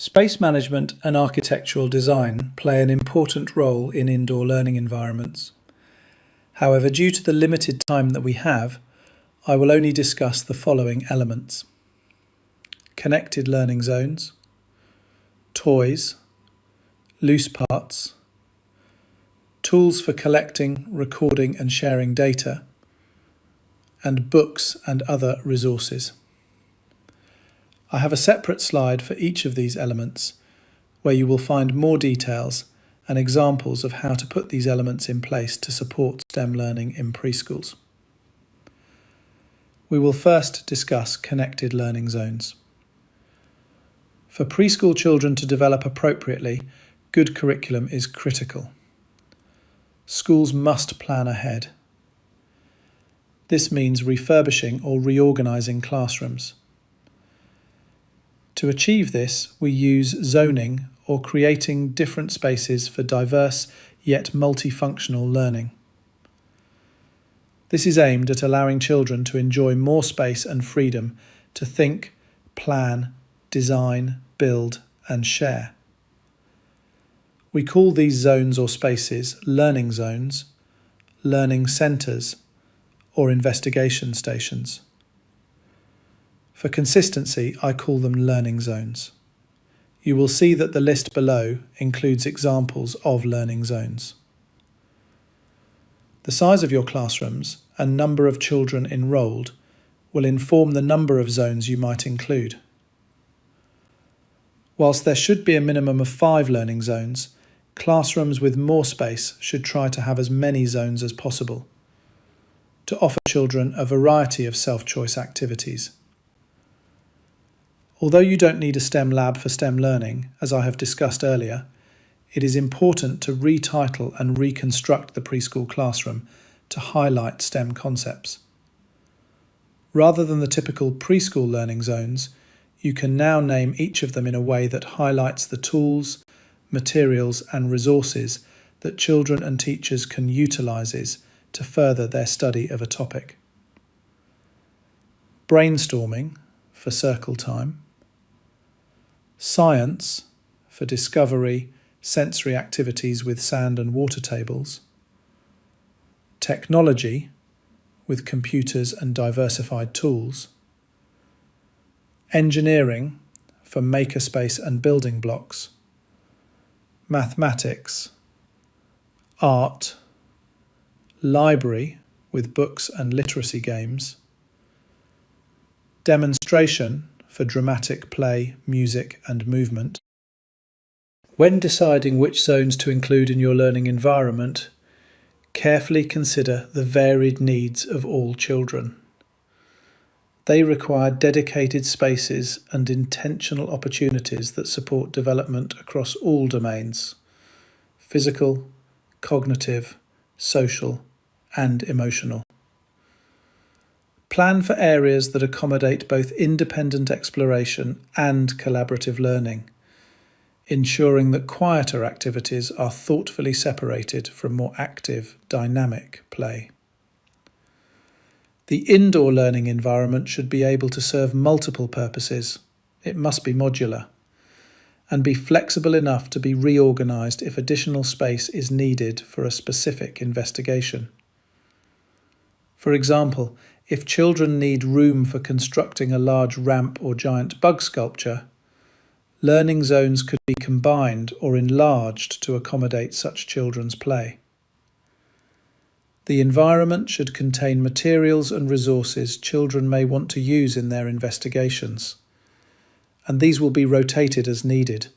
Space management and architectural design play an important role in indoor learning environments. However, due to the limited time that we have, I will only discuss the following elements: connected learning zones, toys, loose parts, tools for collecting, recording and sharing data, and books and other resources. I have a separate slide for each of these elements, where you will find more details and examples of how to put these elements in place to support STEM learning in preschools. We will first discuss connected learning zones. For preschool children to develop appropriately, good curriculum is critical. Schools must plan ahead. This means refurbishing or reorganising classrooms. To achieve this, we use zoning or creating different spaces for diverse yet multifunctional learning. This is aimed at allowing children to enjoy more space and freedom to think, plan, design, build and share. We call these zones or spaces learning zones, learning centres, or investigation stations. For consistency, I call them learning zones. You will see that the list below includes examples of learning zones. The size of your classrooms and number of children enrolled will inform the number of zones you might include. Whilst there should be a minimum of 5 learning zones, classrooms with more space should try to have as many zones as possible to offer children a variety of self-choice activities. Although you don't need a STEM lab for STEM learning, as I have discussed earlier, it is important to retitle and reconstruct the preschool classroom to highlight STEM concepts. Rather than the typical preschool learning zones, you can now name each of them in a way that highlights the tools, materials and resources that children and teachers can utilise to further their study of a topic. Brainstorming for circle time, science for discovery, sensory activities with sand and water tables, technology with computers and diversified tools, engineering for makerspace and building blocks, mathematics, art, library with books and literacy games, demonstration for dramatic play, music and movement. When deciding which zones to include in your learning environment, carefully consider the varied needs of all children. They require dedicated spaces and intentional opportunities that support development across all domains: physical, cognitive, social, and emotional. Plan for areas that accommodate both independent exploration and collaborative learning, ensuring that quieter activities are thoughtfully separated from more active, dynamic play. The indoor learning environment should be able to serve multiple purposes. It must be modular and be flexible enough to be reorganised if additional space is needed for a specific investigation. For example, if children need room for constructing a large ramp or giant bug sculpture, learning zones could be combined or enlarged to accommodate such children's play. The environment should contain materials and resources children may want to use in their investigations, and these will be rotated as needed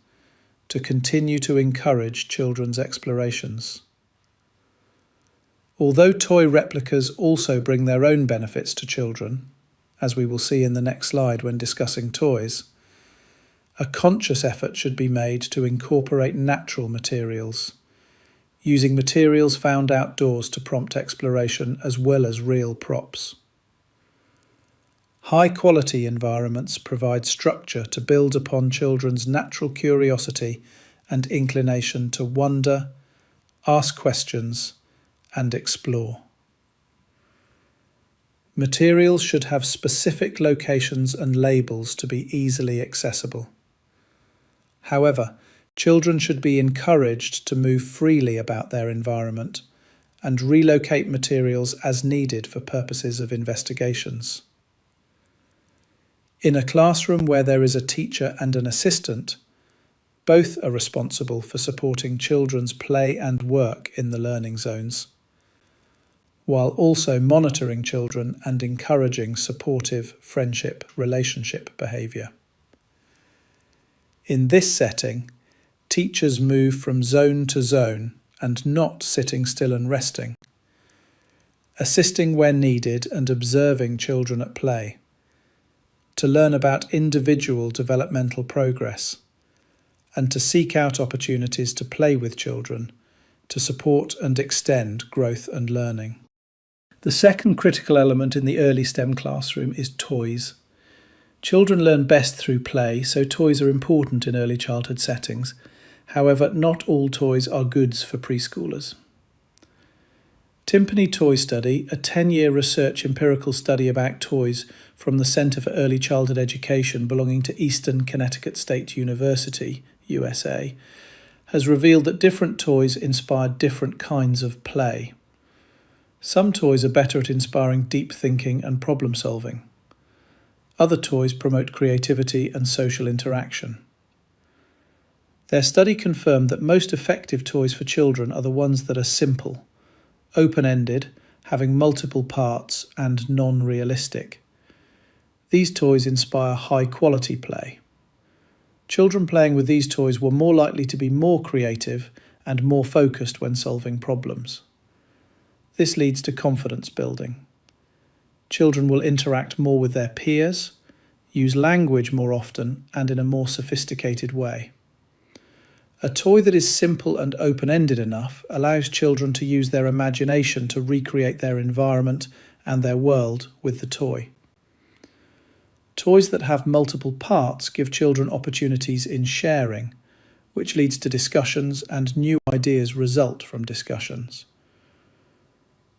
to continue to encourage children's explorations. Although toy replicas also bring their own benefits to children, as we will see in the next slide when discussing toys, a conscious effort should be made to incorporate natural materials, using materials found outdoors to prompt exploration as well as real props. High-quality environments provide structure to build upon children's natural curiosity and inclination to wonder, ask questions, and explore. Materials should have specific locations and labels to be easily accessible. However, children should be encouraged to move freely about their environment and relocate materials as needed for purposes of investigations. In a classroom where there is a teacher and an assistant, both are responsible for supporting children's play and work in the learning zones, while also monitoring children and encouraging supportive friendship relationship behaviour. In this setting, teachers move from zone to zone and not sitting still and resting, assisting where needed and observing children at play, to learn about individual developmental progress, and to seek out opportunities to play with children, to support and extend growth and learning. The second critical element in the early STEM classroom is toys. Children learn best through play, so toys are important in early childhood settings. However, not all toys are goods for preschoolers. Timpani Toy Study, a 10-year research empirical study about toys from the Centre for Early Childhood Education belonging to Eastern Connecticut State University, USA, has revealed that different toys inspire different kinds of play. Some toys are better at inspiring deep thinking and problem solving. Other toys promote creativity and social interaction. Their study confirmed that most effective toys for children are the ones that are simple, open-ended, having multiple parts, and non-realistic. These toys inspire high-quality play. Children playing with these toys were more likely to be more creative and more focused when solving problems. This leads to confidence building. Children will interact more with their peers, use language more often and in a more sophisticated way. A toy that is simple and open-ended enough allows children to use their imagination to recreate their environment and their world with the toy. Toys that have multiple parts give children opportunities in sharing, which leads to discussions and new ideas result from discussions.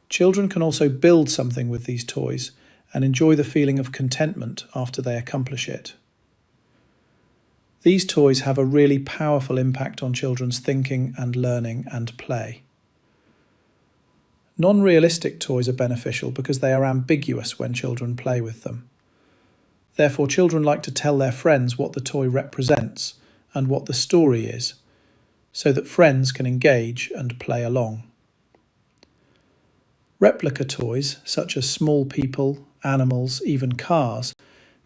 Children can also build something with these toys and enjoy the feeling of contentment after they accomplish it. These toys have a really powerful impact on children's thinking and learning and play. Non-realistic toys are beneficial because they are ambiguous when children play with them. Therefore, children like to tell their friends what the toy represents and what the story is, so that friends can engage and play along. Replica toys, such as small people, animals, even cars,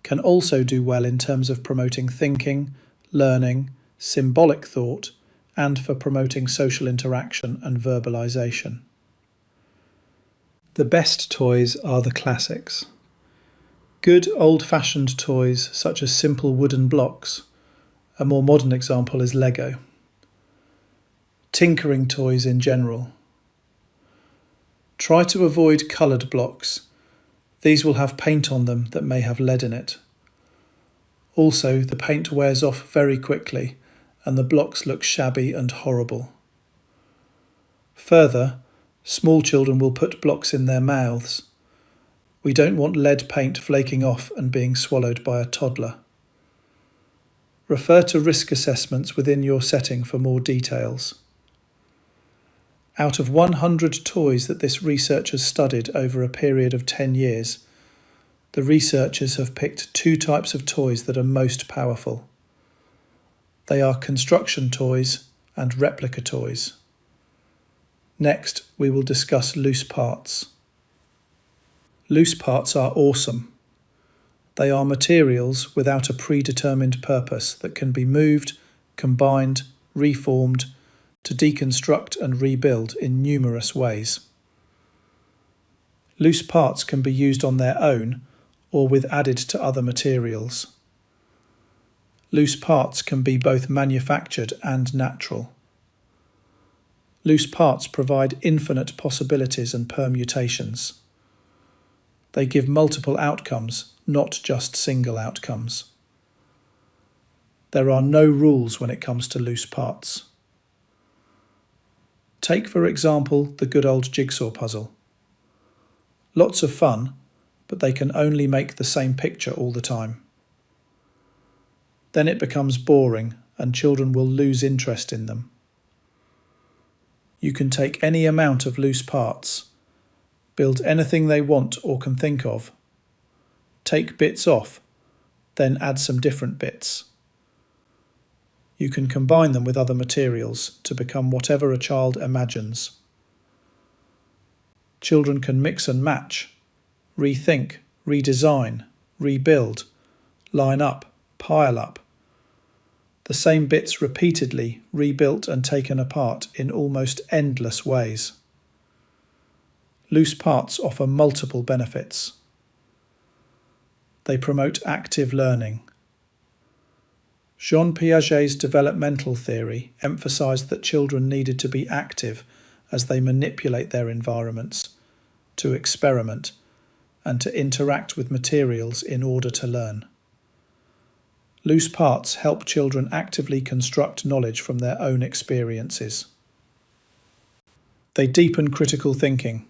can also do well in terms of promoting thinking, learning, symbolic thought, and for promoting social interaction and verbalization. The best toys are the classics. Good old-fashioned toys such as simple wooden blocks. A more modern example is Lego. Tinkering toys in general. Try to avoid coloured blocks. These will have paint on them that may have lead in it. Also, the paint wears off very quickly and the blocks look shabby and horrible. Further, small children will put blocks in their mouths. We don't want lead paint flaking off and being swallowed by a toddler. Refer to risk assessments within your setting for more details. Out of 100 toys that this research has studied over a period of 10 years, the researchers have picked two types of toys that are most powerful. They are construction toys and replica toys. Next, we will discuss loose parts. Loose parts are awesome. They are materials without a predetermined purpose that can be moved, combined, reformed, to deconstruct and rebuild in numerous ways. Loose parts can be used on their own or with added to other materials. Loose parts can be both manufactured and natural. Loose parts provide infinite possibilities and permutations. They give multiple outcomes, not just single outcomes. There are no rules when it comes to loose parts. Take, for example, the good old jigsaw puzzle. Lots of fun, but they can only make the same picture all the time. Then it becomes boring and children will lose interest in them. You can take any amount of loose parts, build anything they want or can think of, take bits off, then add some different bits. You can combine them with other materials to become whatever a child imagines. Children can mix and match, rethink, redesign, rebuild, line up, pile up. The same bits repeatedly rebuilt and taken apart in almost endless ways. Loose parts offer multiple benefits. They promote active learning. Jean Piaget's developmental theory emphasised that children needed to be active as they manipulate their environments, to experiment, and to interact with materials in order to learn. Loose parts help children actively construct knowledge from their own experiences. They deepen critical thinking.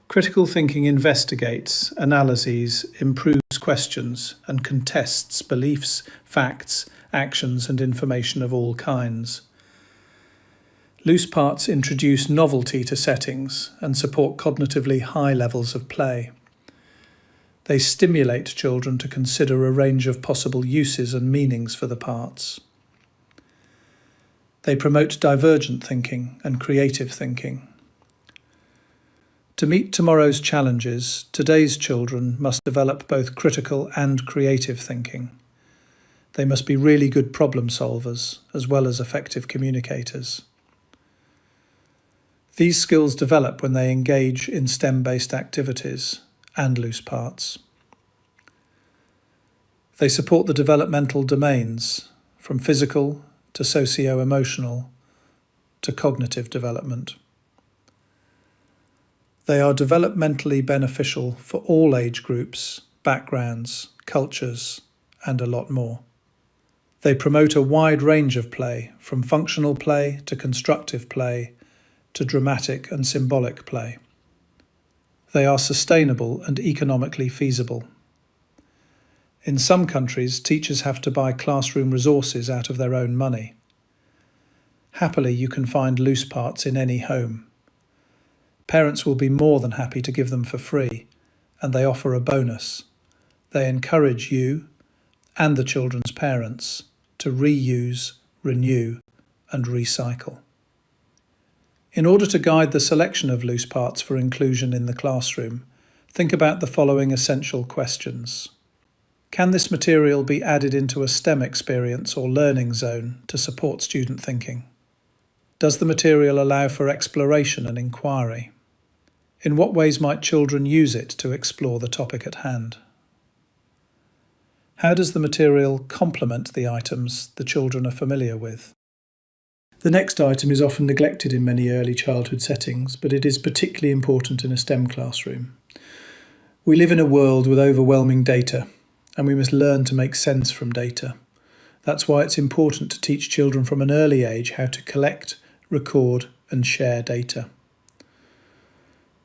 Critical thinking investigates, analyses, improves questions, and contests beliefs, facts, actions, and information of all kinds. Loose parts introduce novelty to settings and support cognitively high levels of play. They stimulate children to consider a range of possible uses and meanings for the parts. They promote divergent thinking and creative thinking. To meet tomorrow's challenges, today's children must develop both critical and creative thinking. They must be really good problem solvers as well as effective communicators. These skills develop when they engage in STEM-based activities and loose parts. They support the developmental domains, from physical to socio-emotional to cognitive development. They are developmentally beneficial for all age groups, backgrounds, cultures, and a lot more. They promote a wide range of play, from functional play to constructive play to dramatic and symbolic play. They are sustainable and economically feasible. In some countries, teachers have to buy classroom resources out of their own money. Happily, you can find loose parts in any home. Parents will be more than happy to give them for free, and they offer a bonus. They encourage you and the children's parents to reuse, renew, and recycle. In order to guide the selection of loose parts for inclusion in the classroom, think about the following essential questions. Can this material be added into a STEM experience or learning zone to support student thinking? Does the material allow for exploration and inquiry? In what ways might children use it to explore the topic at hand? How does the material complement the items the children are familiar with? The next item is often neglected in many early childhood settings, but it is particularly important in a STEM classroom. We live in a world with overwhelming data, and we must learn to make sense from data. That's why it's important to teach children from an early age how to collect, record, and share data.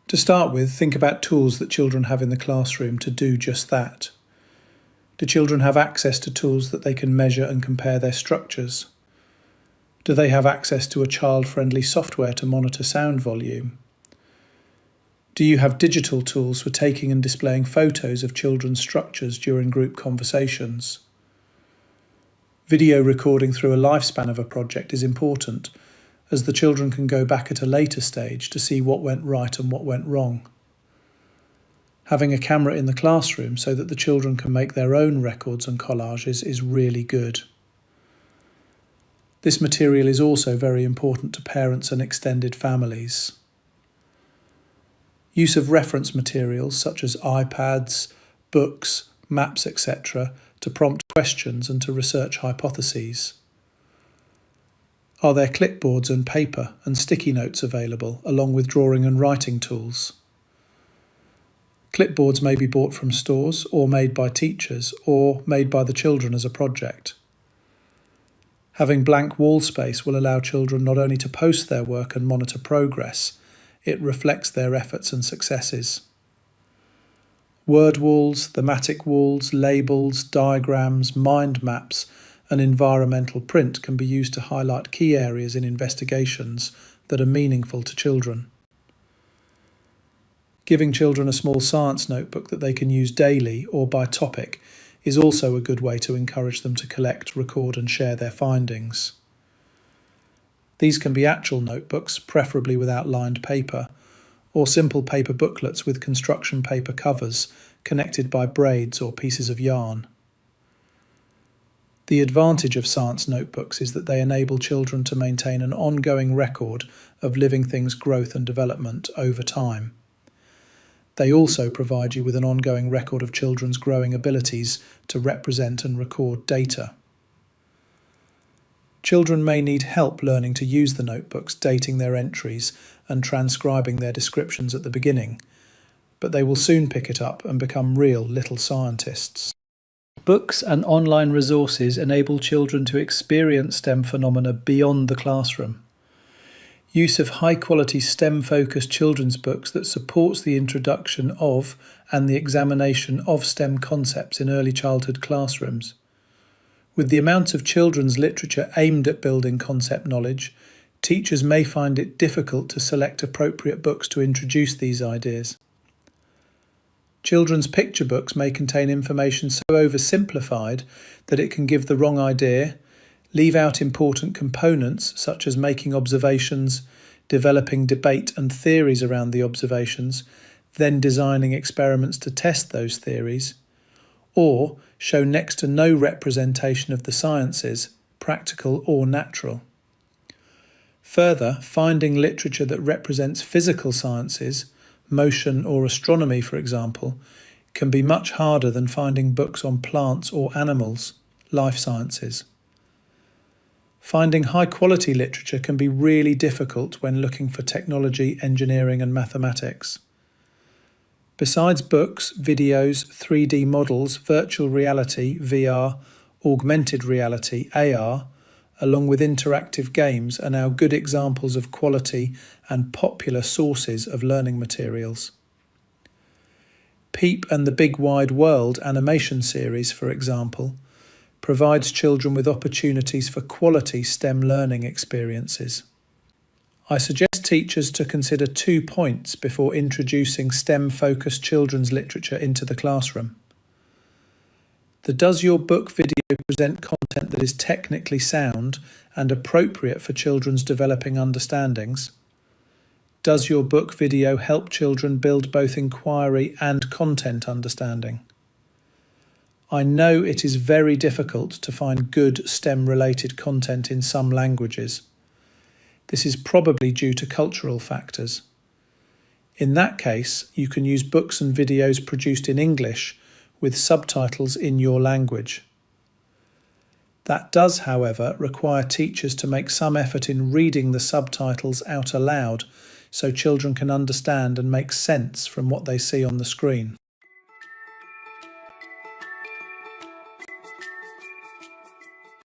To start with, think about tools that children have in the classroom to do just that. Do children have access to tools that they can measure and compare their structures? Do they have access to a child-friendly software to monitor sound volume? Do you have digital tools for taking and displaying photos of children's structures during group conversations? Video recording through a lifespan of a project is important, as the children can go back at a later stage to see what went right and what went wrong. Having a camera in the classroom so that the children can make their own records and collages is really good. This material is also very important to parents and extended families. Use of reference materials such as iPads, books, maps, etc. to prompt questions and to research hypotheses. Are there clipboards and paper and sticky notes available, along with drawing and writing tools? Clipboards may be bought from stores or made by teachers or made by the children as a project. Having blank wall space will allow children not only to post their work and monitor progress, it reflects their efforts and successes. Word walls, thematic walls, labels, diagrams, mind maps, An environmental print can be used to highlight key areas in investigations that are meaningful to children. Giving children a small science notebook that they can use daily or by topic is also a good way to encourage them to collect, record and share their findings. These can be actual notebooks, preferably without lined paper, or simple paper booklets with construction paper covers connected by braids or pieces of yarn. The advantage of science notebooks is that they enable children to maintain an ongoing record of living things' growth and development over time. They also provide you with an ongoing record of children's growing abilities to represent and record data. Children may need help learning to use the notebooks, dating their entries and transcribing their descriptions at the beginning, but they will soon pick it up and become real little scientists. Books and online resources enable children to experience STEM phenomena beyond the classroom. Use of high-quality STEM-focused children's books that supports the introduction of and the examination of STEM concepts in early childhood classrooms. With the amount of children's literature aimed at building concept knowledge, teachers may find it difficult to select appropriate books to introduce these ideas. Children's picture books may contain information so oversimplified that it can give the wrong idea, leave out important components such as making observations, developing debate and theories around the observations, then designing experiments to test those theories, or show next to no representation of the sciences, practical or natural. Further, finding literature that represents physical sciences, motion or astronomy for example, can be much harder than finding books on plants or animals, life sciences. Finding high-quality literature can be really difficult when looking for technology, engineering and mathematics. Besides books, videos, 3D models, virtual reality, VR, augmented reality, AR, along with interactive games are now good examples of quality and popular sources of learning materials. Peep and the Big Wide World animation series, for example, provides children with opportunities for quality STEM learning experiences. I suggest teachers to consider 2 points before introducing STEM-focused children's literature into the classroom. Does your book video present content that is technically sound and appropriate for children's developing understandings? Does your book video help children build both inquiry and content understanding? I know it is very difficult to find good STEM-related content in some languages. This is probably due to cultural factors. In that case, you can use books and videos produced in English with subtitles in your language. That does, however, require teachers to make some effort in reading the subtitles out aloud so children can understand and make sense from what they see on the screen.